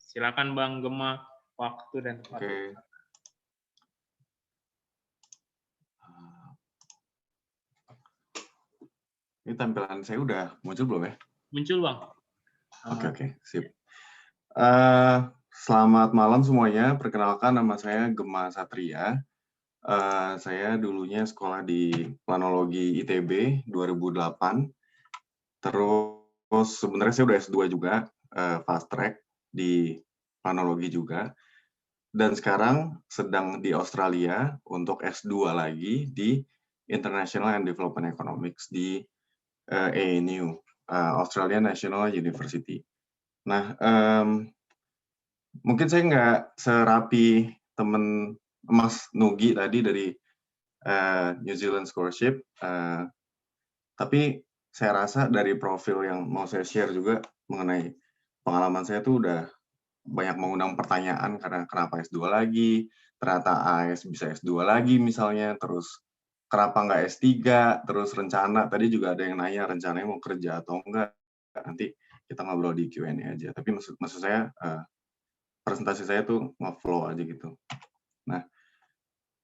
Silakan Bang Gema, waktu dan tempat. Oke. Ini tampilan saya udah muncul belum ya? Muncul Bang. Oke, sip. Selamat malam semuanya. Perkenalkan, nama saya Gema Satria. Saya dulunya sekolah di Planologi ITB 2008. Terus sebenarnya saya udah S2 juga, fast track di Planologi juga. Dan sekarang sedang di Australia untuk S2 lagi di International and Development Economics di ANU, Australian National University. Nah, mungkin saya nggak serapi temen Mas Nugi tadi dari New Zealand Scholarship, tapi saya rasa dari profil yang mau saya share juga mengenai pengalaman saya tuh udah banyak mengundang pertanyaan karena kenapa S2 lagi, ternyata AS bisa S2 lagi misalnya, terus kenapa nggak S3, terus rencana, tadi juga ada yang nanya rencananya mau kerja atau enggak, nanti kita ngobrol di Q&A aja. Tapi maksud saya, presentasi saya tuh nge-flow aja gitu. Nah,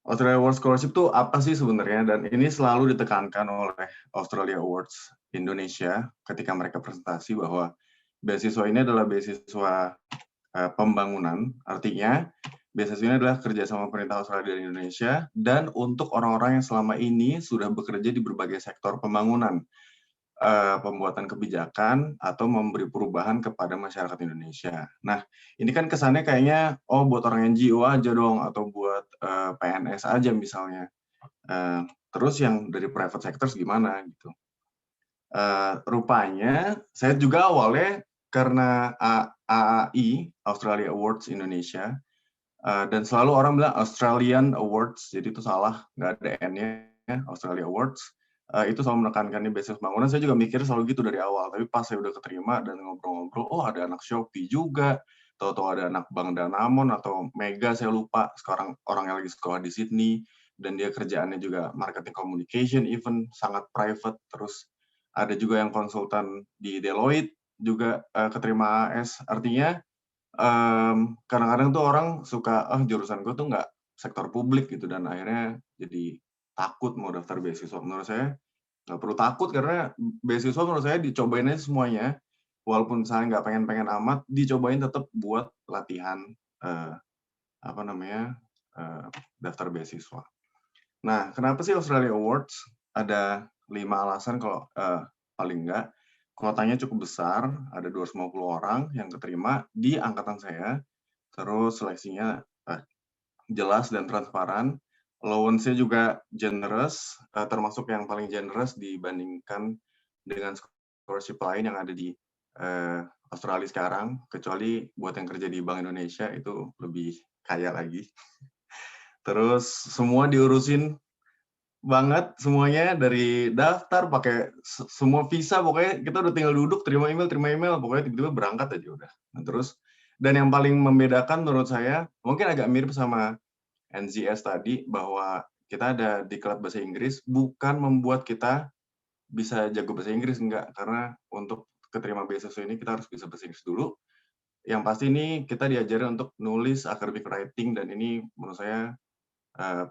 Australia Awards Scholarship tuh apa sih sebenarnya? Dan ini selalu ditekankan oleh Australia Awards Indonesia ketika mereka presentasi bahwa beasiswa ini adalah beasiswa pembangunan, artinya beasiswa ini adalah kerjasama pemerintah Australia dan Indonesia, dan untuk orang-orang yang selama ini sudah bekerja di berbagai sektor pembangunan, pembuatan kebijakan, atau memberi perubahan kepada masyarakat Indonesia. Nah, ini kan kesannya kayaknya, oh buat orang NGO aja dong, atau buat PNS aja misalnya. Terus yang dari private sectors gimana gitu. Rupanya, saya juga awalnya karena AAI, Australia Awards Indonesia, dan selalu orang bilang Australian Awards, jadi itu salah, nggak ada N-nya, Australia Awards, itu selalu menekankannya beasiswa pembangunan. Saya juga mikir selalu gitu dari awal, tapi pas saya udah keterima dan ngobrol-ngobrol, oh ada anak Shopee juga, tahu-tahu ada anak Bank Danamon atau Mega, saya lupa, sekarang orang yang lagi sekolah di Sydney, dan dia kerjaannya juga marketing communication, even sangat private, terus ada juga yang konsultan di Deloitte, juga keterima AS, artinya kadang-kadang tuh orang suka, jurusan gue tuh nggak sektor publik gitu, dan akhirnya jadi takut mau daftar beasiswa. Menurut saya nggak perlu takut, karena beasiswa menurut saya dicobain aja semuanya, walaupun saya nggak pengen-pengen amat, dicobain tetap buat latihan daftar beasiswa. Nah, kenapa sih Australia Awards? Ada 5 alasan kalau paling nggak. Kuotanya cukup besar, ada 250 orang yang keterima di angkatan saya. Terus seleksinya jelas dan transparan. Allowance-nya juga generous, termasuk yang paling generous dibandingkan dengan scholarship lain yang ada di Australia sekarang, kecuali buat yang kerja di Bank Indonesia itu lebih kaya lagi. Terus semua diurusin banget semuanya, dari daftar pakai semua visa, pokoknya kita udah tinggal duduk terima email, pokoknya tiba-tiba berangkat aja udah. Nah, terus dan yang paling membedakan menurut saya mungkin agak mirip sama NZS tadi, bahwa kita ada diklat bahasa Inggris bukan membuat kita bisa jago bahasa Inggris, enggak, karena untuk keterima beasiswa ini kita harus bisa bahasa Inggris dulu. Yang pasti ini kita diajarin untuk nulis academic writing, dan ini menurut saya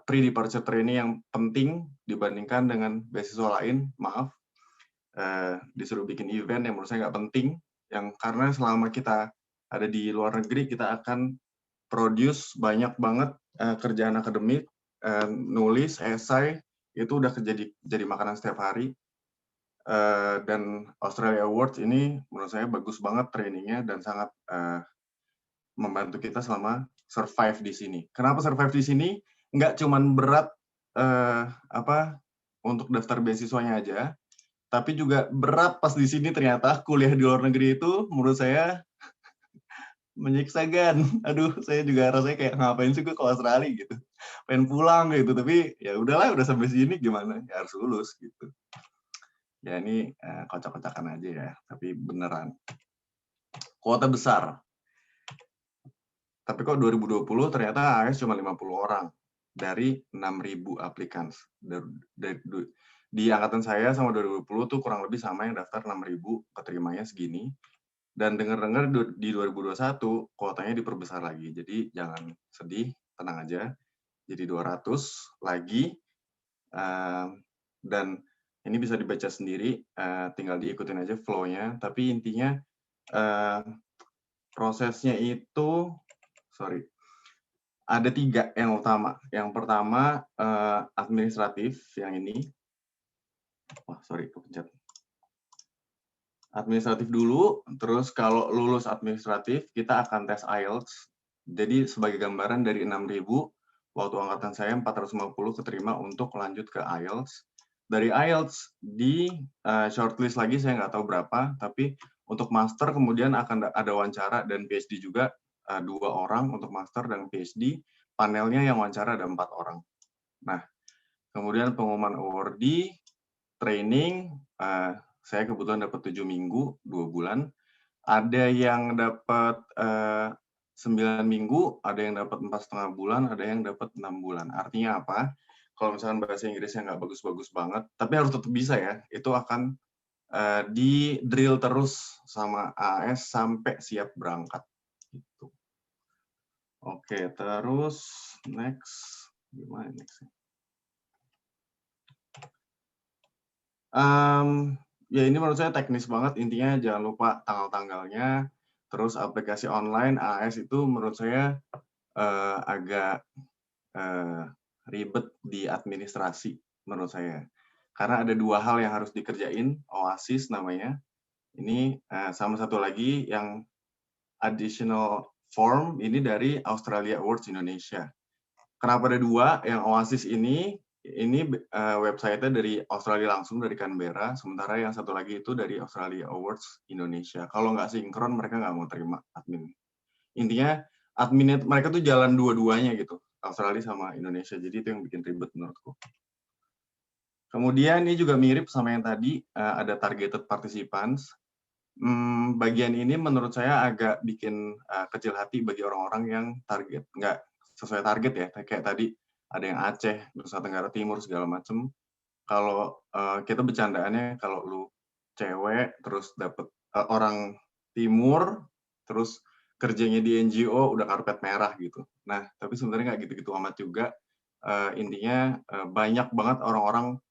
pre-departure training yang penting dibandingkan dengan beasiswa lain. Maaf, disuruh bikin event yang menurut saya nggak penting, yang karena selama kita ada di luar negeri kita akan produce banyak banget kerjaan akademik, nulis, esai, itu udah jadi makanan setiap hari. Dan Australia Awards ini menurut saya bagus banget trainingnya dan sangat membantu kita selama survive di sini. Kenapa survive di sini? Nggak cuman berat untuk daftar beasiswanya aja, tapi juga berat pas di sini. Ternyata kuliah di luar negeri itu menurut saya menyiksakan. Aduh, saya juga rasanya kayak ngapain sih gue ke Australia gitu. Pengen pulang gitu, tapi ya udahlah, udah sampai sini gimana? Ya harus lulus gitu. Ya ini kocak-kocakan aja ya, tapi beneran. Kuota besar. Tapi kok 2020 ternyata AS cuma 50 orang dari 6.000 applicants. Di angkatan saya sama 2020 tuh kurang lebih sama, yang daftar 6.000, keterimanya segini. Dan dengar-dengar di 2021 kuotanya diperbesar lagi. Jadi jangan sedih, tenang aja. Jadi 200 lagi, dan ini bisa dibaca sendiri, tinggal diikutin aja flow-nya. Tapi intinya prosesnya itu, ada 3 yang utama. Yang pertama administratif, yang ini. Kepencet. Administratif dulu, terus kalau lulus administratif, kita akan tes IELTS. Jadi sebagai gambaran dari 6.000, waktu angkatan saya 450 keterima untuk lanjut ke IELTS. Dari IELTS di shortlist lagi saya nggak tahu berapa, tapi untuk master kemudian akan ada wawancara dan PhD juga, 2 orang untuk master dan PhD. Panelnya yang wawancara ada 4 orang. Nah, kemudian pengumuman awardee, training, saya kebetulan dapat 7 minggu, 2 bulan. Ada yang dapat 9 minggu, ada yang dapat 4,5 bulan, ada yang dapat 6 bulan. Artinya apa? Kalau misalkan bahasa Inggrisnya nggak bagus-bagus banget, tapi harus tetap bisa ya, itu akan di drill terus sama AS sampai siap berangkat. Gitu. Oke, terus next. Gimana next? Ya ini menurut saya teknis banget, intinya jangan lupa tanggal-tanggalnya, terus aplikasi online AS itu menurut saya agak ribet di administrasi menurut saya. Karena ada 2 hal yang harus dikerjain, OASIS namanya, ini sama satu lagi yang additional form, ini dari Australia Awards Indonesia. Kenapa ada 2? Yang OASIS ini website-nya dari Australia langsung, dari Canberra, sementara yang satu lagi itu dari Australia Awards Indonesia. Kalau nggak sinkron, mereka nggak mau terima admin. Intinya, adminnya mereka tuh jalan dua-duanya gitu, Australia sama Indonesia. Jadi itu yang bikin ribet menurutku. Kemudian ini juga mirip sama yang tadi, ada targeted participants. Bagian ini menurut saya agak bikin kecil hati bagi orang-orang yang nggak sesuai target ya, kayak tadi ada yang Aceh, Nusa Tenggara Timur segala macem. Kalau kita bercandaannya kalau lu cewek terus dapet orang timur terus kerjanya di NGO udah karpet merah gitu. Nah, tapi sebenarnya nggak gitu-gitu amat juga. Intinya banyak banget orang-orang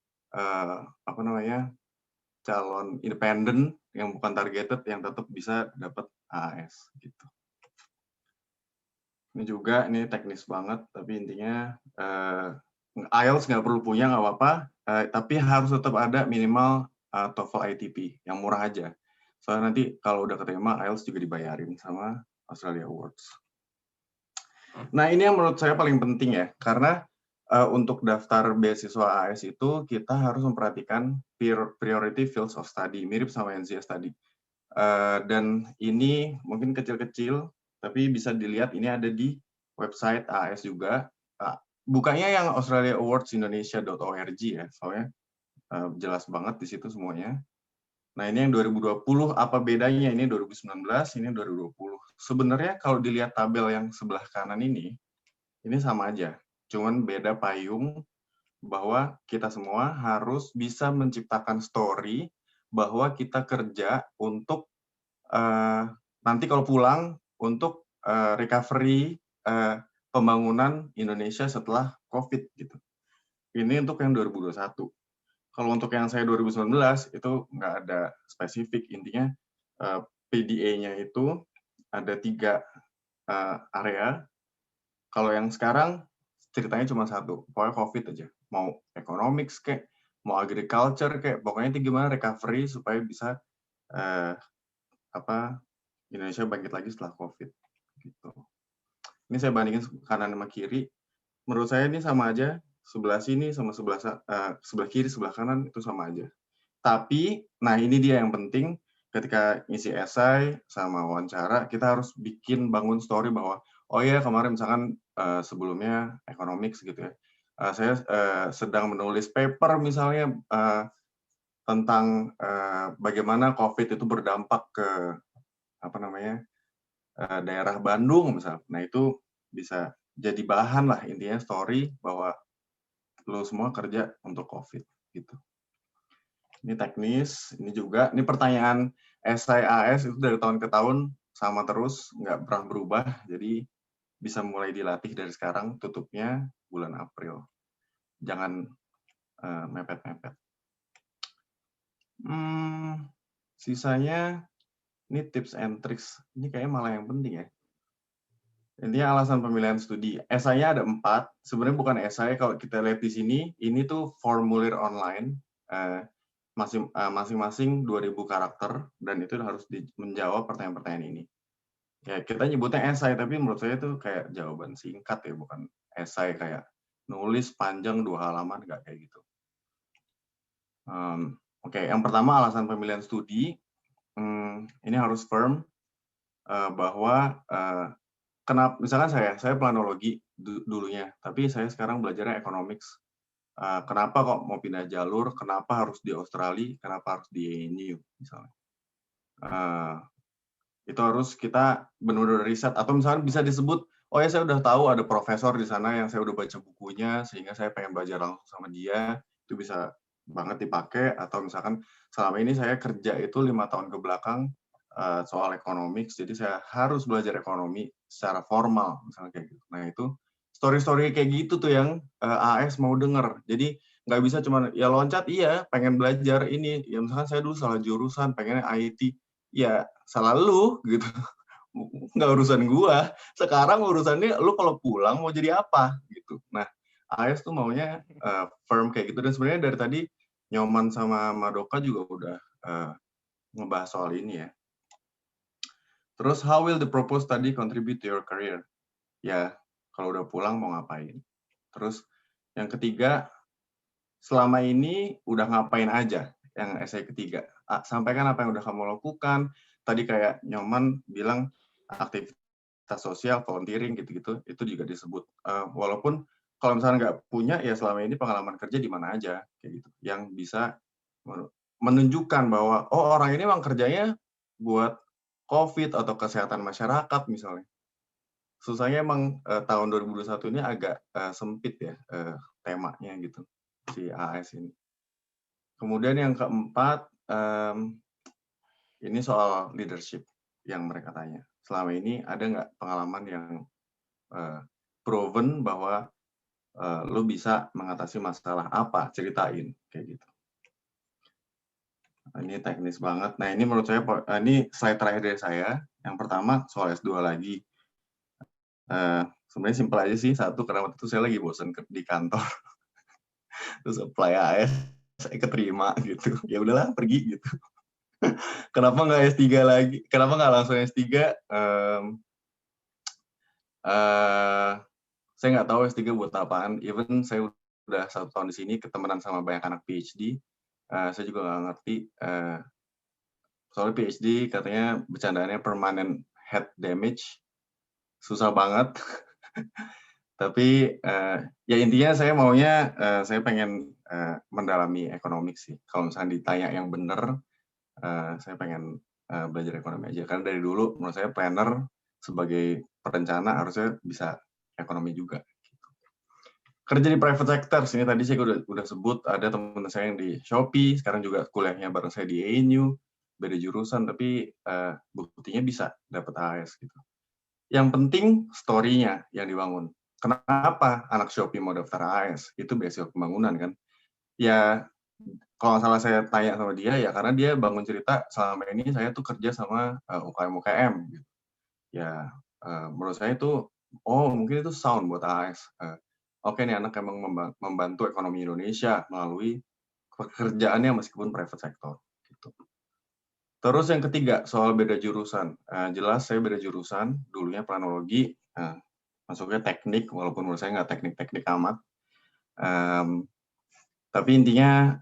calon independen yang bukan targeted yang tetap bisa dapat AS gitu. Ini juga, ini teknis banget, tapi intinya IELTS nggak perlu punya, nggak apa-apa, tapi harus tetap ada minimal TOEFL ITP, yang murah aja. Soalnya nanti kalau udah keterima, IELTS juga dibayarin sama Australia Awards. Nah, ini yang menurut saya paling penting ya, karena untuk daftar beasiswa AS itu, kita harus memperhatikan priority fields of study, mirip sama NCS tadi. Dan ini mungkin kecil-kecil, tapi bisa dilihat ini ada di website AS juga. Bukannya yang australiaawards.indonesia.org ya, soalnya jelas banget di situ semuanya. Nah, ini yang 2020, apa bedanya? Ini 2019, ini 2020. Sebenarnya kalau dilihat tabel yang sebelah kanan ini sama aja. Cuman beda payung, bahwa kita semua harus bisa menciptakan story bahwa kita kerja untuk nanti kalau pulang untuk recovery pembangunan Indonesia setelah COVID gitu. Ini untuk yang 2021. Kalau untuk yang saya 2019 itu nggak ada spesifik, intinya PDA-nya itu ada 3 area. Kalau yang sekarang ceritanya cuma 1, pokoknya COVID aja. Mau economics kayak, mau agriculture kayak, pokoknya itu gimana recovery supaya bisa Indonesia bangkit lagi setelah COVID. Gitu. Ini saya bandingin kanan sama kiri. Menurut saya ini sama aja. Sebelah sini sama sebelah kiri, sebelah kanan itu sama aja. Tapi, nah ini dia yang penting. Ketika ngisi esai sama wawancara, kita harus bangun story bahwa, oh ya kemarin misalkan sebelumnya economics gitu ya. Saya sedang menulis paper misalnya tentang bagaimana COVID itu berdampak ke daerah Bandung misalnya. Nah itu bisa jadi bahan lah intinya story bahwa lo semua kerja untuk COVID gitu. Ini teknis, ini juga, ini pertanyaan SIAS itu dari tahun ke tahun sama terus, nggak pernah berubah, jadi bisa mulai dilatih dari sekarang, tutupnya bulan April. Jangan mepet-mepet. Sisanya ini tips and tricks. Ini kayaknya malah yang penting ya. Intinya alasan pemilihan studi. Esainya ada 4. Sebenarnya bukan esai, kalau kita lihat di sini, ini tuh formulir online. Masing-masing 2.000 karakter, dan itu harus menjawab pertanyaan-pertanyaan ini. Ya, kita nyebutnya esai, tapi menurut saya itu kayak jawaban singkat ya, bukan esai kayak nulis panjang 2 halaman, nggak kayak gitu. Oke, yang pertama alasan pemilihan studi. Ini harus firm bahwa kenapa, misalkan saya planologi dulunya, tapi saya sekarang belajarnya economics. Kenapa kok mau pindah jalur? Kenapa harus di Australia? Kenapa harus di ANU misalnya? Itu harus kita benar-benar riset, atau misalkan bisa disebut, oh ya saya udah tahu ada profesor di sana yang saya udah baca bukunya sehingga saya pengen belajar langsung sama dia, itu bisa banget dipakai. Atau misalkan selama ini saya kerja itu 5 tahun ke belakang soal economics, jadi saya harus belajar ekonomi secara formal misalnya kayak gitu. Nah itu story-story kayak gitu tuh yang AS mau denger. Jadi nggak bisa cuma ya loncat, iya pengen belajar ini, ya misalkan saya dulu salah jurusan pengennya IT, ya salah lu gitu. Nggak urusan gua. Sekarang urusannya lu kalau pulang mau jadi apa gitu. Nah, AS tuh maunya firm kayak gitu, dan sebenarnya dari tadi Nyoman sama Madoka juga udah ngebahas soal ini ya. Terus how will the proposed study contribute to your career? Ya, kalau udah pulang mau ngapain? Terus yang ketiga, selama ini udah ngapain aja? Yang essay ketiga. Sampaikan apa yang udah kamu lakukan. Tadi kayak Nyoman bilang aktivitas sosial, volunteering gitu-gitu, itu juga disebut. Walaupun kalau misalnya nggak punya, ya selama ini pengalaman kerja di mana aja, kayak gitu. Yang bisa menunjukkan bahwa, oh orang ini memang kerjanya buat COVID atau kesehatan masyarakat misalnya. Susahnya emang tahun 2021 ini agak sempit ya temanya gitu, si AS ini. Kemudian yang keempat, ini soal leadership yang mereka tanya. Selama ini ada nggak pengalaman yang proven bahwa lo bisa mengatasi masalah apa, ceritain, kayak gitu. Ini teknis banget. Nah ini menurut saya, ini slide terakhir dari saya. Yang pertama soal S2 lagi. Sebenarnya simpel aja sih. Satu, karena waktu itu saya lagi bosan di kantor. Terus apply AS, saya keterima gitu. Ya udahlah, pergi gitu. Kenapa nggak S3 lagi? Kenapa nggak langsung S3? Saya nggak tahu S3 buat apaan. Even saya udah 1 tahun di sini, ketemenan sama banyak anak PhD. Saya juga nggak ngerti. Soalnya PhD katanya bercandaannya permanent head damage. Susah banget. Tapi ya intinya saya maunya, saya pengen mendalami ekonomi sih. Kalau misalnya ditanya yang benar, saya pengen belajar ekonomi aja. Karena dari dulu menurut saya planner sebagai perencana harusnya bisa ekonomi juga. Kerja di private sector, sini tadi saya udah sebut, ada teman saya yang di Shopee, sekarang juga kuliahnya bareng saya di ANU, beda jurusan, tapi buktinya bisa dapat AS gitu. Yang penting story-nya yang dibangun. Kenapa anak Shopee mau daftar AS? Itu beasiswa pembangunan kan. Ya, kalau nggak salah saya tanya sama dia, ya karena dia bangun cerita, selama ini saya tuh kerja sama UKM-UKM. Gitu. Ya, menurut saya itu, oh mungkin itu sound buat AS. Oke nih, anak emang membantu ekonomi Indonesia melalui pekerjaannya meskipun private sector. Gitu. Terus yang ketiga, soal beda jurusan. Jelas saya beda jurusan, dulunya planologi, masuknya teknik, walaupun menurut saya nggak teknik-teknik amat. Tapi intinya,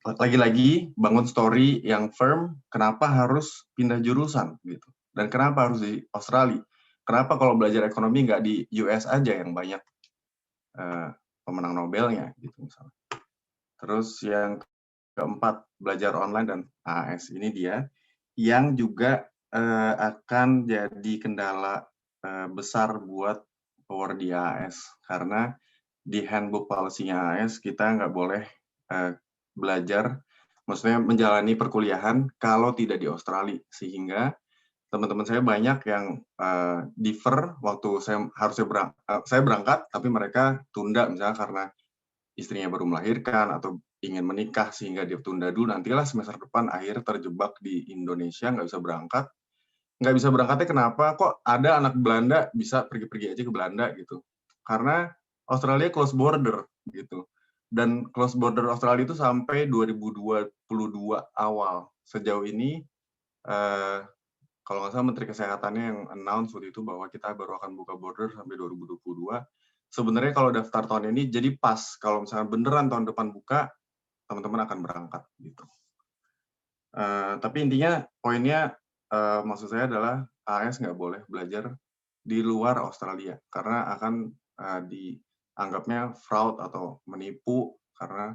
lagi-lagi bangun story yang firm, kenapa harus pindah jurusan, gitu. Dan kenapa harus di Australia. Kenapa kalau belajar ekonomi nggak di US aja yang banyak pemenang Nobelnya, gitu misalnya. Terus yang keempat, belajar online dan AS. Ini dia yang juga akan jadi kendala besar buat power di AS. Karena di handbook policy-nya AS, kita nggak boleh belajar maksudnya menjalani perkuliahan kalau tidak di Australia, sehingga teman-teman saya banyak yang defer waktu saya berangkat, tapi mereka tunda misalnya karena istrinya baru melahirkan atau ingin menikah sehingga dia tunda dulu, nantilah semester depan akhir terjebak di Indonesia, nggak bisa berangkat. Nggak bisa berangkatnya kenapa? Kok ada anak Belanda bisa pergi-pergi aja ke Belanda gitu. Karena Australia close border gitu. Dan close border Australia itu sampai 2022 awal. Sejauh ini, kalau nggak salah Menteri Kesehatannya yang announce waktu itu bahwa kita baru akan buka border sampai 2022. Sebenarnya kalau daftar tahun ini jadi pas. Kalau misalnya beneran tahun depan buka, teman-teman akan berangkat gitu. Tapi intinya poinnya maksud saya adalah AS nggak boleh belajar di luar Australia karena akan dianggapnya fraud atau menipu karena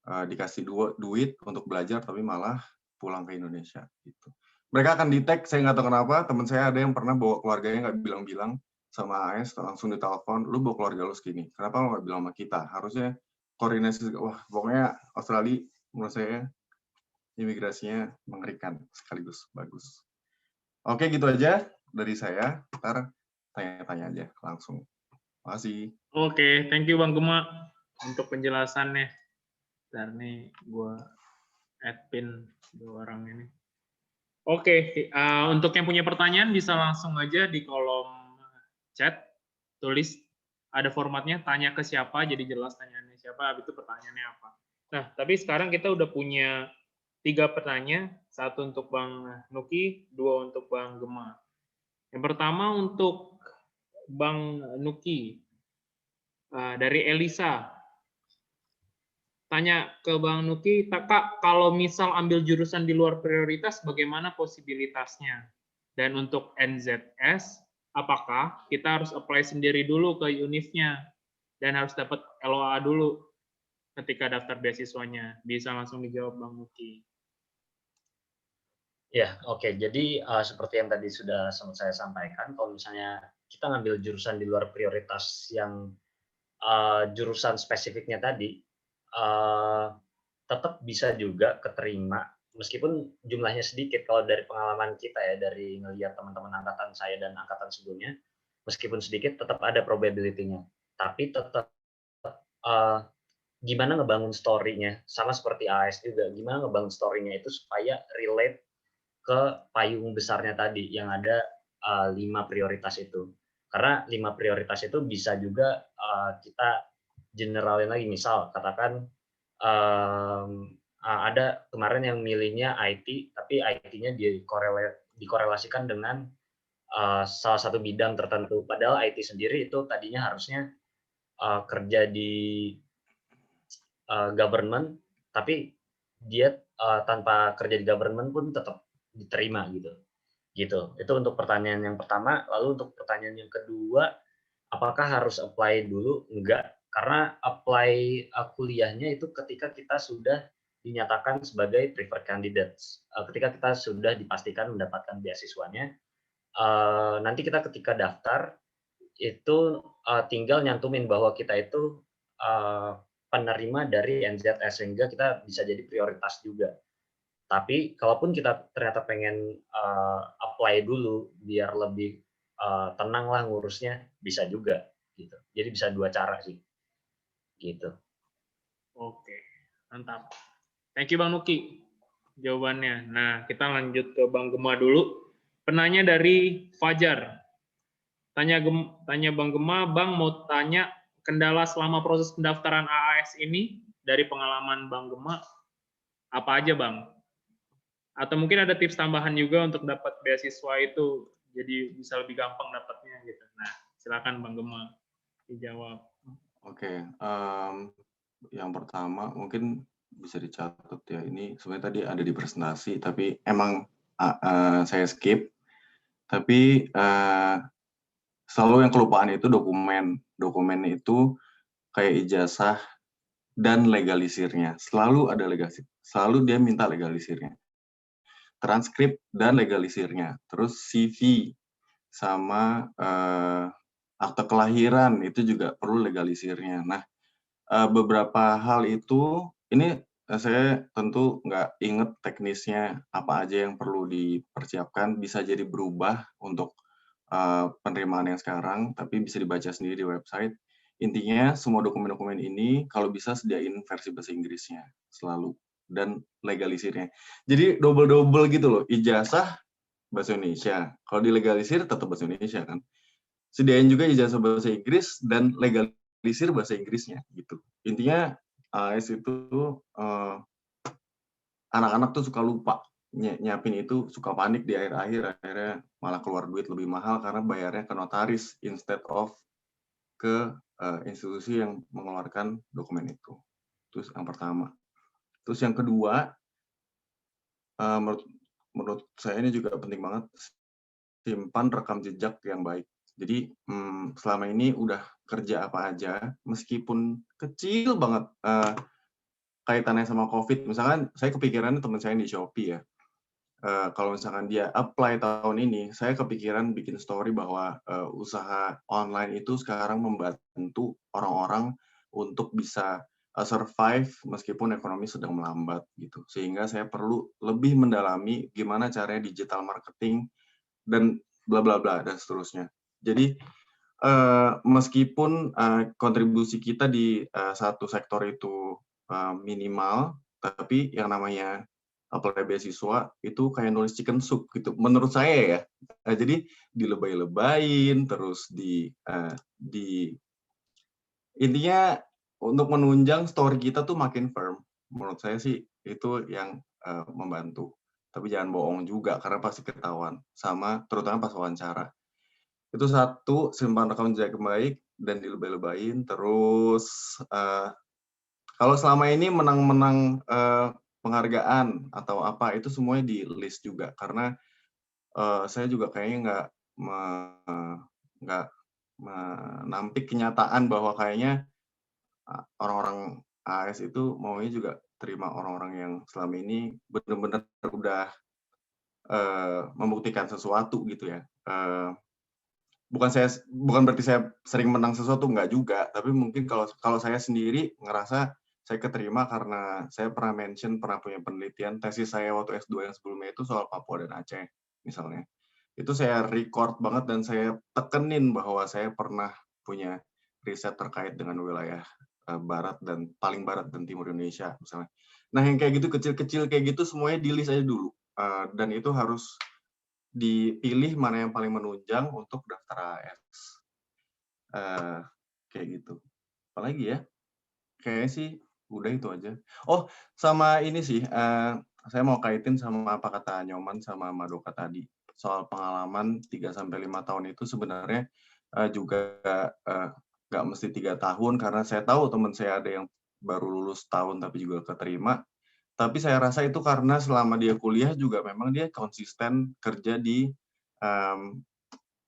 dikasih duit untuk belajar tapi malah pulang ke Indonesia gitu. Mereka akan di-tag, saya nggak tahu kenapa, teman saya ada yang pernah bawa keluarganya nggak bilang-bilang sama AS, langsung ditelepon, lu bawa keluarga lu segini, kenapa lu nggak bilang sama kita? Harusnya koordinasi, wah pokoknya Australia menurut saya imigrasinya mengerikan sekaligus bagus. Oke, gitu aja dari saya. Ntar tanya-tanya aja langsung. Makasih. Oke, thank you Bang Gema untuk penjelasannya. Dan nih gue add pin 2 orang ini. Oke, untuk yang punya pertanyaan bisa langsung aja di kolom chat, tulis ada formatnya, tanya ke siapa, jadi jelas tanyaannya siapa, habis itu pertanyaannya apa. Nah, tapi sekarang kita udah punya 3 pertanyaan, 1 untuk Bang Nuki, 2 untuk Bang Gema. Yang pertama untuk Bang Nuki, dari Elisa. Tanya ke Bang Nuki, Kak, kalau misal ambil jurusan di luar prioritas, bagaimana posibilitasnya? Dan untuk NZS, apakah kita harus apply sendiri dulu ke UNIF-nya? Dan harus dapat LOA dulu ketika daftar beasiswanya? Bisa langsung dijawab Bang Nuki. Ya, oke. Jadi seperti yang tadi sudah sempat saya sampaikan, kalau misalnya kita ngambil jurusan di luar prioritas yang jurusan spesifiknya tadi, tetap bisa juga keterima meskipun jumlahnya sedikit. Kalau dari pengalaman kita ya, dari ngelihat teman-teman angkatan saya dan angkatan sebelumnya, meskipun sedikit tetap ada probability-nya. Tapi tetap gimana ngebangun story-nya, sama seperti AS juga, gimana ngebangun story-nya itu supaya relate ke payung besarnya tadi yang ada 5 prioritas itu. Karena 5 prioritas itu bisa juga kita generalin lagi, misal katakan ada kemarin yang milihnya IT, tapi IT-nya dikorelasikan dengan salah satu bidang tertentu. Padahal IT sendiri itu tadinya harusnya kerja di government, tapi dia tanpa kerja di government pun tetap diterima gitu. Itu untuk pertanyaan yang pertama. Lalu untuk pertanyaan yang kedua, apakah harus apply dulu? Enggak, karena apply kuliahnya itu ketika kita sudah dinyatakan sebagai preferred candidates. Ketika kita sudah dipastikan mendapatkan beasiswanya, nanti kita ketika daftar itu tinggal nyantumin bahwa kita itu penerima dari NZS, sehingga kita bisa jadi prioritas juga. Tapi kalaupun kita ternyata pengen apply dulu biar lebih tenang lah ngurusnya, bisa juga gitu. Jadi bisa 2 cara sih. Gitu. Oke, mantap. Thank you Bang Nuki jawabannya. Nah, kita lanjut ke Bang Gema dulu. Penanya dari Fajar. Tanya Bang Gema, Bang mau tanya kendala selama proses pendaftaran AAS ini dari pengalaman Bang Gema, apa aja Bang? Atau mungkin ada tips tambahan juga untuk dapat beasiswa itu, jadi bisa lebih gampang dapatnya gitu. Nah, silakan Bang Gema dijawab. Oke, yang pertama mungkin bisa dicatat ya, ini sebenarnya tadi ada di presentasi, tapi emang saya skip. Tapi selalu yang kelupaan itu dokumen. Dokumennya itu kayak ijazah dan legalisirnya. Selalu ada legalisir. Selalu dia minta legalisirnya. Transkrip dan legalisirnya. Terus CV sama akte kelahiran itu juga perlu legalisirnya. Nah, beberapa hal itu ini saya tentu nggak inget teknisnya apa aja yang perlu dipersiapkan, bisa jadi berubah untuk penerimaan yang sekarang, tapi bisa dibaca sendiri di website. Intinya semua dokumen-dokumen ini kalau bisa sediain versi bahasa Inggrisnya selalu dan legalisirnya. Jadi double-double gitu loh, ijazah bahasa Indonesia. Kalau dilegalisir tetap bahasa Indonesia kan. Sediain juga ijazah bahasa Inggris dan legalisir bahasa Inggrisnya gitu. Intinya AS itu anak-anak tuh suka lupa nyiapin itu, suka panik di akhir-akhir, akhirnya malah keluar duit lebih mahal karena bayarnya ke notaris instead of ke institusi yang mengeluarkan dokumen itu. Terus yang pertama. Terus yang kedua, menurut saya ini juga penting banget, simpan rekam jejak yang baik. Jadi selama ini udah kerja apa aja, meskipun kecil banget kaitannya sama COVID. Misalkan saya kepikiran teman saya di Shopee ya, kalau misalkan dia apply tahun ini, saya kepikiran bikin story bahwa usaha online itu sekarang membantu orang-orang untuk bisa survive meskipun ekonomi sedang melambat gitu. Sehingga saya perlu lebih mendalami gimana caranya digital marketing dan bla bla bla dan seterusnya. Jadi meskipun kontribusi kita di satu sektor itu minimal, tapi yang namanya apply beasiswa itu kayak nulis chicken soup gitu. Menurut saya ya. Jadi dilebay-lebayin, terus intinya untuk menunjang story kita tuh makin firm. Menurut saya sih itu yang membantu. Tapi jangan bohong juga karena pasti ketahuan. Sama terutama pas wawancara. Itu satu, simpan rekam jejak yang baik dan dilebay-lebayin. Terus kalau selama ini menang-menang penghargaan atau apa itu semuanya di list juga karena saya juga kayaknya nggak menampik kenyataan bahwa kayaknya orang-orang AS itu maunya juga terima orang-orang yang selama ini benar-benar udah membuktikan sesuatu gitu ya. Bukan berarti saya sering menang sesuatu, nggak juga, tapi mungkin kalau saya sendiri ngerasa saya keterima karena saya pernah punya penelitian tesis saya waktu S2 yang sebelumnya itu soal Papua dan Aceh misalnya. Itu saya record banget dan saya tekenin bahwa saya pernah punya riset terkait dengan wilayah barat dan paling barat dan timur Indonesia misalnya. Nah, yang kayak gitu kecil-kecil kayak gitu semuanya di list aja dulu. Dan itu harus dipilih mana yang paling menunjang untuk daftar AS. Kayak gitu. Apalagi ya? Kayaknya sih udah itu aja. Oh, sama ini sih, saya mau kaitin sama apa kata Nyoman sama Madoka tadi. Soal pengalaman 3-5 tahun itu sebenarnya juga nggak mesti 3 tahun, karena saya tahu teman saya ada yang baru lulus tahun tapi juga keterima. Tapi saya rasa itu karena selama dia kuliah juga memang dia konsisten kerja di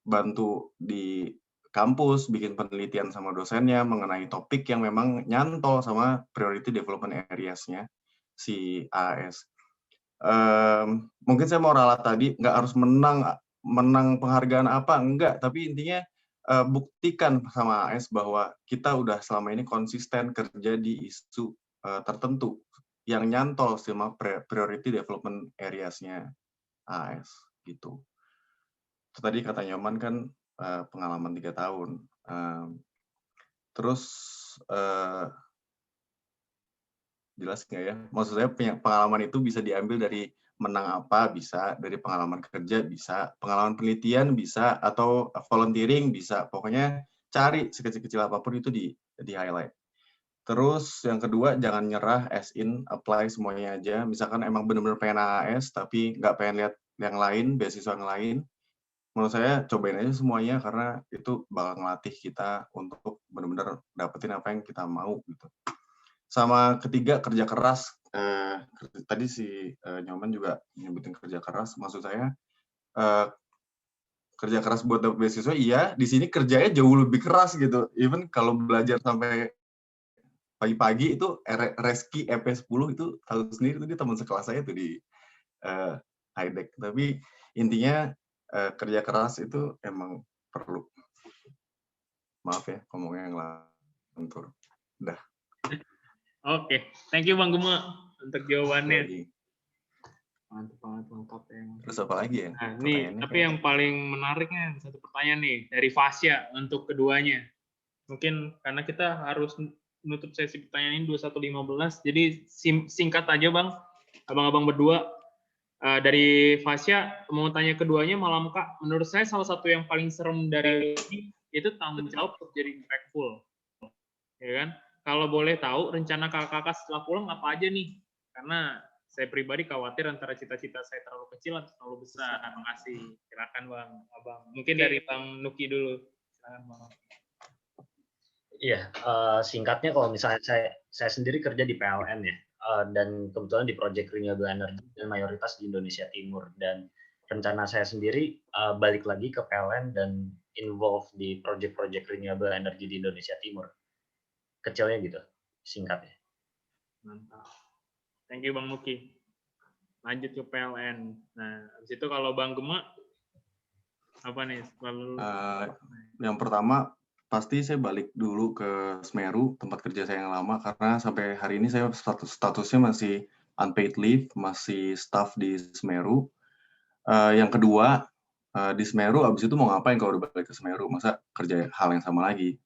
bantu di kampus, bikin penelitian sama dosennya mengenai topik yang memang nyantol sama priority development areas-nya si AS. Mungkin saya mau ralat tadi, nggak harus menang penghargaan apa, enggak. Tapi intinya buktikan sama AS bahwa kita udah selama ini konsisten kerja di isu tertentu yang nyantol sama priority development areas-nya AS gitu. Itu tadi kata Nyoman kan pengalaman 3 tahun. Terus jelas nggak ya? Maksud saya pengalaman itu bisa diambil dari menang apa, bisa dari pengalaman kerja, bisa pengalaman penelitian, bisa atau volunteering, bisa. Pokoknya cari sekecil-kecil apapun itu di highlight. Terus yang kedua, jangan nyerah, as in apply semuanya aja. Misalkan emang benar-benar pengen AAS tapi nggak pengen lihat yang lain, beasiswa yang lain, menurut saya cobain aja semuanya karena itu bakal ngelatih kita untuk benar-benar dapetin apa yang kita mau gitu. Sama ketiga, kerja keras. Tadi si Nyoman juga nyebutin kerja keras. Maksud saya kerja keras buat dapet beasiswa, iya. Di sini kerjanya jauh lebih keras gitu. Even kalau belajar sampai pagi-pagi itu Reski EP10 itu tahu sendiri, itu dia teman sekelas saya tuh di High-Tech. Tapi intinya kerja keras itu emang perlu. Maaf ya, ngomongnya yang lantur. Udah. Oke, thank you Bang Gema. untuk jawabannya. Yoi. Mantap banget, lengkap ya. Terus apa lagi ya? Nah, ini Pertanyaannya tapi kayak- yang paling menariknya satu pertanyaan nih dari Fasya untuk keduanya. Mungkin karena kita harus menutup sesi pertanyaan ini 21.15, jadi singkat aja Bang, abang-abang berdua. Dari Fasya mau tanya keduanya malam Kak, menurut saya salah satu yang paling serem dari ini itu tanggung jawab untuk jadi impactful, ya kan? Kalau boleh tahu rencana kakak-kakak setelah pulang apa aja nih? Karena saya pribadi khawatir antara cita-cita saya terlalu kecil atau terlalu besar. Makasih. Silakan Bang, Abang. Mungkin dari Bang Nuki dulu. Silakan Bang. Iya, singkatnya kalau misalnya saya sendiri kerja di PLN ya, dan kebetulan di Project Renewable Energy dan mayoritas di Indonesia Timur, dan rencana saya sendiri balik lagi ke PLN dan involve di project-project renewable energy di Indonesia Timur. Kecilnya gitu, singkatnya. Mantap. Thank you Bang Nuki. Lanjut ke PLN. Nah, habis itu kalau Bang Gema, apa nih? Yang pertama, pasti saya balik dulu ke Semeru, tempat kerja saya yang lama, karena sampai hari ini saya statusnya masih unpaid leave, masih staff di Semeru. Yang kedua, di Semeru, abis itu mau ngapain kalau udah balik ke Semeru? Masa kerja hal yang sama lagi?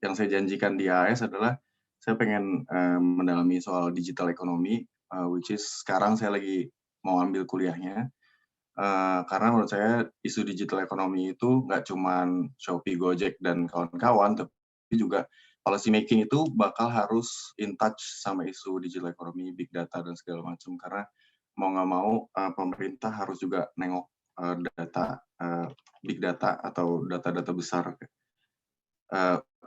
Yang saya janjikan di AS adalah, saya pengen mendalami soal digital economy, which is sekarang saya lagi mau ambil kuliahnya. Karena menurut saya isu digital economy itu nggak cuman Shopee, Gojek, dan kawan-kawan, tapi juga policy making itu bakal harus in touch sama isu digital economy, big data, dan segala macam. Karena mau nggak mau pemerintah harus juga nengok data, big data atau data-data besar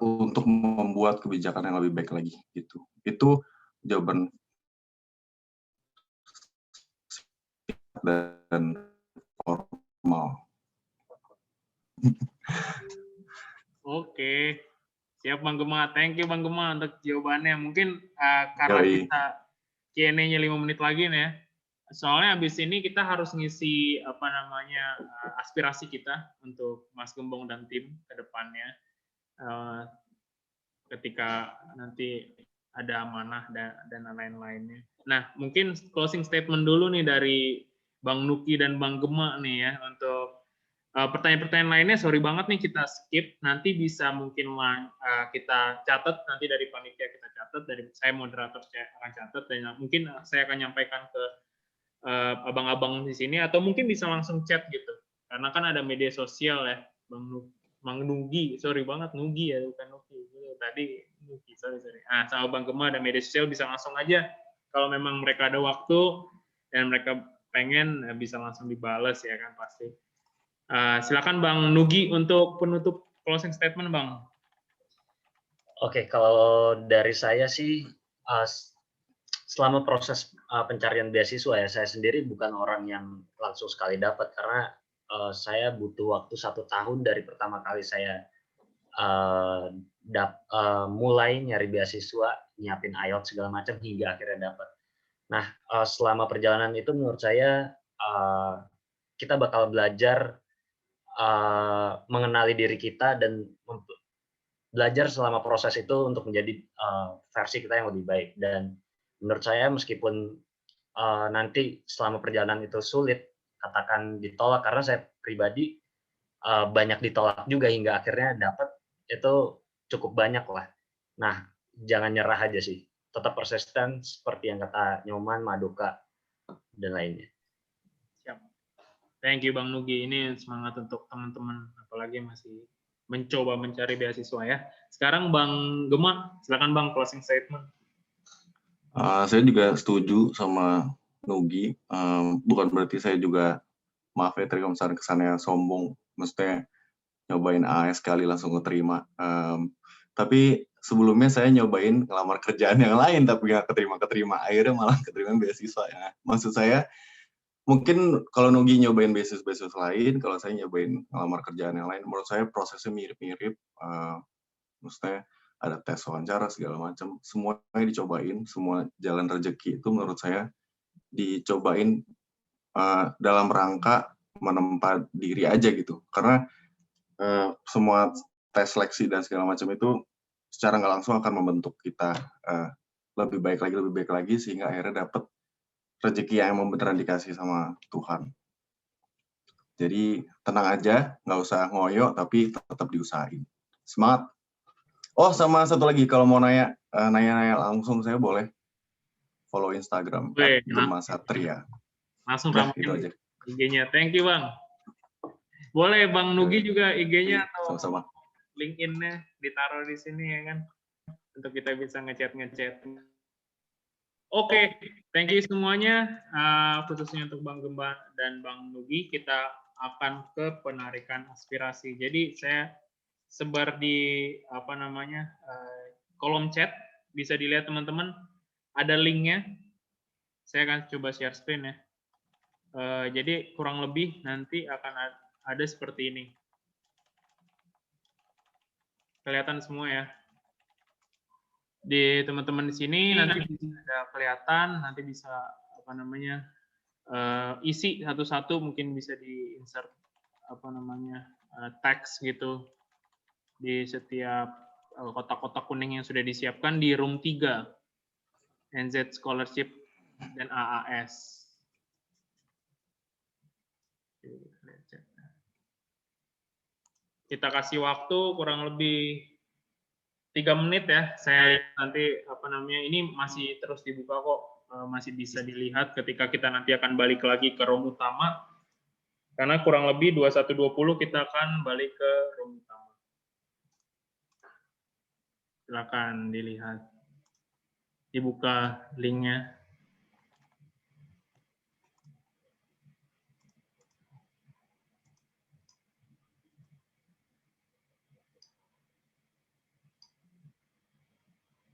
untuk membuat kebijakan yang lebih baik lagi. Gitu. Itu jawaban dan formal. Oke. Siap Bang Gema. Thank you Bang Gema untuk jawabannya. Mungkin karena Yoi. kita Q&A-nya 5 menit lagi nih ya. Soalnya habis ini kita harus ngisi aspirasi kita untuk Mas Gembong dan tim ke depannya. Ketika nanti ada amanah dan lain-lainnya. Nah, mungkin closing statement dulu nih dari Bang Nuki dan Bang Gema nih ya untuk pertanyaan-pertanyaan lainnya. Sorry banget nih kita skip. Nanti bisa mungkin kita catat nanti dari panitia kita catat, dari saya moderator saya akan catat dan mungkin saya akan nyampaikan ke abang-abang di sini atau mungkin bisa langsung chat gitu. Karena kan ada media sosial ya, Bang Nugi, sorry banget Nugi ya, bukan Nugi. Tadi Nugi, sorry. Sama Bang Gema ada media sosial bisa langsung aja. Kalau memang mereka ada waktu dan mereka pengen bisa langsung dibales ya kan pasti. Silakan Bang Nugi untuk penutup closing statement Bang. Oke, kalau dari saya sih selama proses pencarian beasiswa ya, saya sendiri bukan orang yang langsung sekali dapat karena saya butuh waktu 1 tahun dari pertama kali saya mulai nyari beasiswa, nyiapin IELTS segala macam hingga akhirnya dapat. Nah, selama perjalanan itu menurut saya kita bakal belajar mengenali diri kita dan belajar selama proses itu untuk menjadi versi kita yang lebih baik. Dan menurut saya meskipun nanti selama perjalanan itu sulit, katakan ditolak, karena saya pribadi banyak ditolak juga hingga akhirnya dapat, itu cukup banyak lah. Nah, jangan nyerah aja sih. Tetap persisten seperti yang kata Nyoman, Madoka, dan lainnya. Siap. Thank you Bang Nugi. Ini semangat untuk teman-teman, apalagi masih mencoba mencari beasiswa ya. Sekarang Bang Gema, silakan Bang closing statement. Saya juga setuju sama Nugi. Bukan berarti saya juga, maaf ya tadi kalau kesannya sombong, maksudnya nyobain AS sekali langsung keterima. Tapi sebelumnya saya nyobain ngelamar kerjaan yang lain tapi nggak keterima. Akhirnya malah keterima beasiswa ya. Maksud saya, mungkin kalau Nugi nyobain beasiswa lain, kalau saya nyobain ngelamar kerjaan yang lain, menurut saya prosesnya mirip-mirip. Maksudnya ada tes wawancara segala macam, semuanya dicobain, semua jalan rezeki itu menurut saya dicobain dalam rangka menempa diri aja gitu. Karena semua tes seleksi dan segala macam itu secara nggak langsung akan membentuk kita lebih baik lagi sehingga akhirnya dapat rezeki yang emang beneran dikasih sama Tuhan. Jadi tenang aja, nggak usah ngoyo, tapi tetap diusahain. Semangat. Oh, sama satu lagi, kalau mau nanya langsung, saya boleh follow Instagram @gemasatria. Langsung Udah, ramein itu aja. IG-nya. Thank you, Bang. Boleh Bang Nugi juga IG-nya atau Sama-sama. LinkedIn-nya ditaruh di sini ya kan, untuk kita bisa ngechat. Oke, thank you semuanya, khususnya untuk Bang Gemba dan Bang Nugi. Kita akan ke penarikan aspirasi. Jadi saya sebar di kolom chat, bisa dilihat teman-teman, ada linknya. Saya akan coba share screen ya. Jadi kurang lebih nanti akan ada seperti ini. Kelihatan semua ya. Di teman-teman di sini nanti ada kelihatan, nanti bisa isi satu-satu, mungkin bisa di insert teks gitu di setiap kotak-kotak kuning yang sudah disiapkan di room 3 NZ Scholarship dan AAS. Kita kasih waktu kurang lebih 3 menit ya. Saya nanti ini masih terus dibuka kok, masih bisa dilihat ketika kita nanti akan balik lagi ke room utama. Karena kurang lebih 21.20 kita akan balik ke room utama. Silakan dilihat. Dibuka linknya.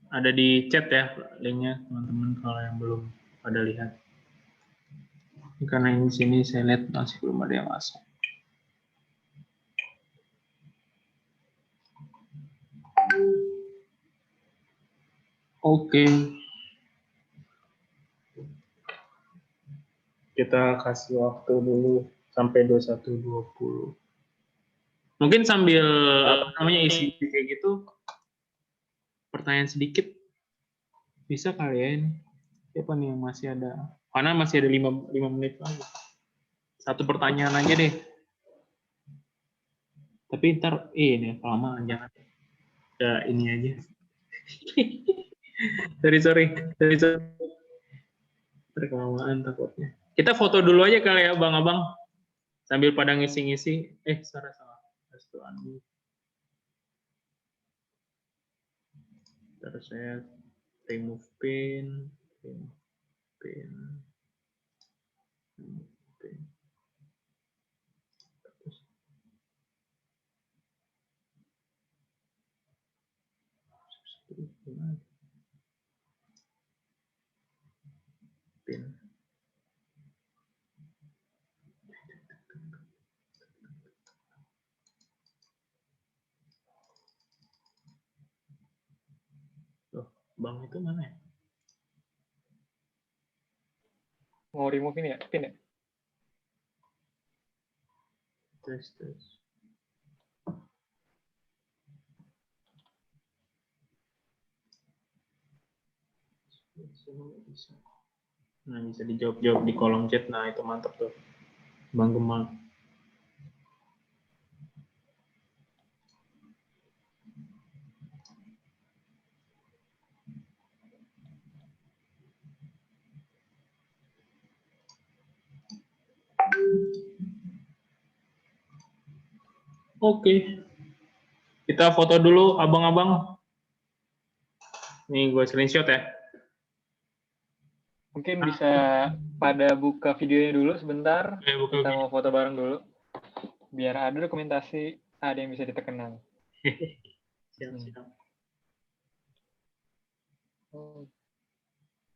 Ada di chat ya linknya, teman-teman, kalau yang belum pada lihat. Karena di sini saya lihat masih belum ada yang masuk. Oke. Kita kasih waktu dulu sampai 21.20. Mungkin sambil isi kayak gitu, pertanyaan sedikit bisa kali ya ini. Siapa nih yang masih ada? Karena masih ada 5 menit lagi. Satu pertanyaan aja deh. Tapi ntar ini kelamaan, jangan. Ya ini aja. sorry. Kelamaan takutnya. Kita foto dulu aja kali ya, Bang-abang. Sambil pada ngisi-ngisi. Salah. Terus saya remove pin. Pin. Bang itu mana ya? Mau remove ini ya, pin ya? Tes. Nah, bisa dijawab di kolom chat. Nah, itu mantap tuh. Bang Gemma. Oke. Kita foto dulu, abang-abang. Nih, gue screenshot ya. Mungkin bisa pada buka videonya dulu sebentar. Kita mau foto bareng dulu. Biar ada dokumentasi, ada yang bisa diterkenang. Siap.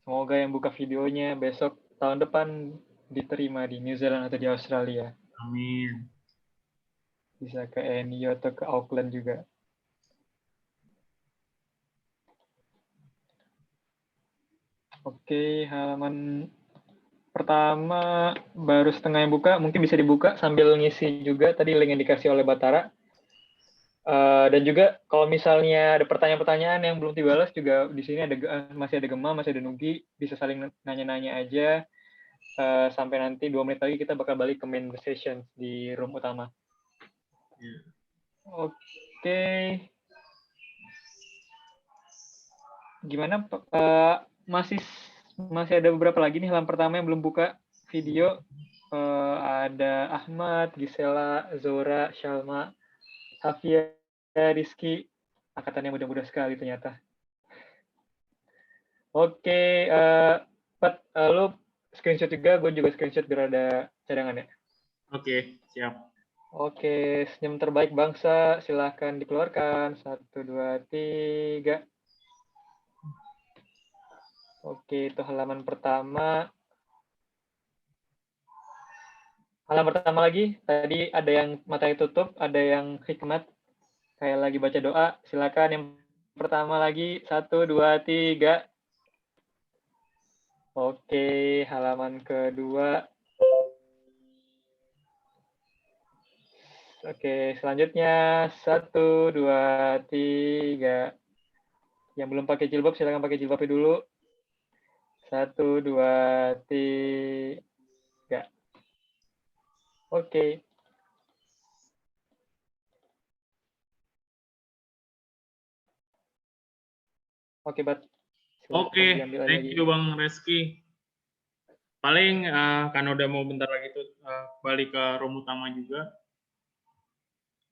Semoga yang buka videonya besok tahun depan diterima di New Zealand atau di Australia. Amin. Bisa ke NU atau ke Auckland juga. Oke, halaman pertama baru setengah yang buka. Mungkin bisa dibuka sambil ngisi juga tadi link yang dikasih oleh Batara. Dan juga kalau misalnya ada pertanyaan-pertanyaan yang belum dibalas juga di sini masih ada Gema, masih ada Nugi, bisa saling nanya-nanya aja. Sampai nanti 2 menit lagi kita bakal balik ke main session di room utama. Oke. Gimana? Masih ada beberapa lagi nih halaman pertama yang belum buka video. Ada Ahmad, Gisela, Zora, Shalma, Hafia, Rizky. Angkatannya mudah-mudah sekali ternyata. Oke, Pat, lu screenshot juga, gue juga screenshot biar ada cadangan ya. Oke, siap. Oke, senyum terbaik bangsa, silahkan dikeluarkan. 1, 2, 3. Oke, itu halaman pertama. Halaman pertama lagi, tadi ada yang matanya tutup, ada yang hikmat, kayak lagi baca doa. Silakan yang pertama lagi, 1, 2, 3. Oke, halaman kedua. Oke, selanjutnya 1, 2, 3. Yang belum pakai jilbab, silakan pakai jilbabnya dulu. 1, 2, 3. Oke. Oke, Bat. Oke, thank you Bang Reski. Paling karena udah mau bentar lagi tuh balik ke room utama juga.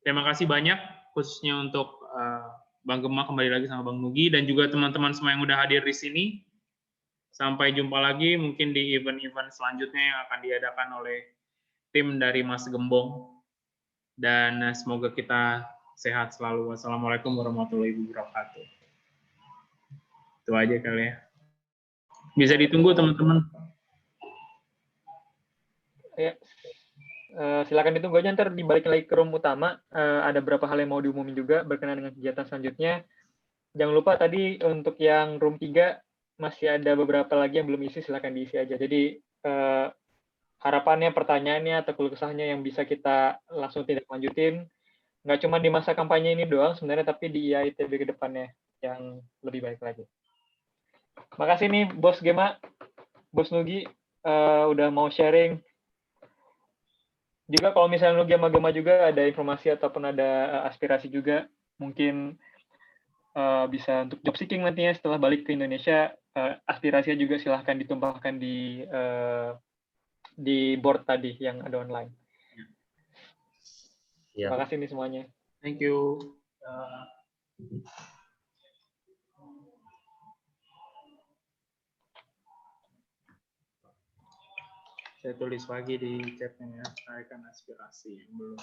Terima kasih banyak khususnya untuk Bang Gema, kembali lagi sama Bang Nugi, dan juga teman-teman semua yang udah hadir di sini. Sampai jumpa lagi mungkin di event-event selanjutnya yang akan diadakan oleh tim dari Mas Gembong. Dan semoga kita sehat selalu. Wassalamualaikum warahmatullahi wabarakatuh. Itu aja kali ya. Bisa ditunggu teman-teman. Ya, silakan ditunggu aja, ntar dibalik lagi ke room utama. Ada beberapa hal yang mau diumumin juga berkenaan dengan kegiatan selanjutnya. Jangan lupa tadi untuk yang room 3 masih ada beberapa lagi yang belum isi, silakan diisi aja. Jadi harapannya, pertanyaannya, atau keluh kesahnya yang bisa kita langsung tidak lanjutin. Nggak cuma di masa kampanye ini doang sebenarnya, tapi di IAITB ke depannya yang lebih baik lagi. Makasih nih Bos Gema, Bos Nugi, udah mau sharing. Juga kalau misalnya Nugi sama Gema juga ada informasi ataupun ada aspirasi juga, mungkin bisa untuk job seeking nantinya setelah balik ke Indonesia, aspirasinya juga silahkan ditumpahkan di board tadi yang ada online. Terima kasih nih semuanya. Thank you. Saya tulis lagi di chatnya ya, saya kan aspirasi yang belum.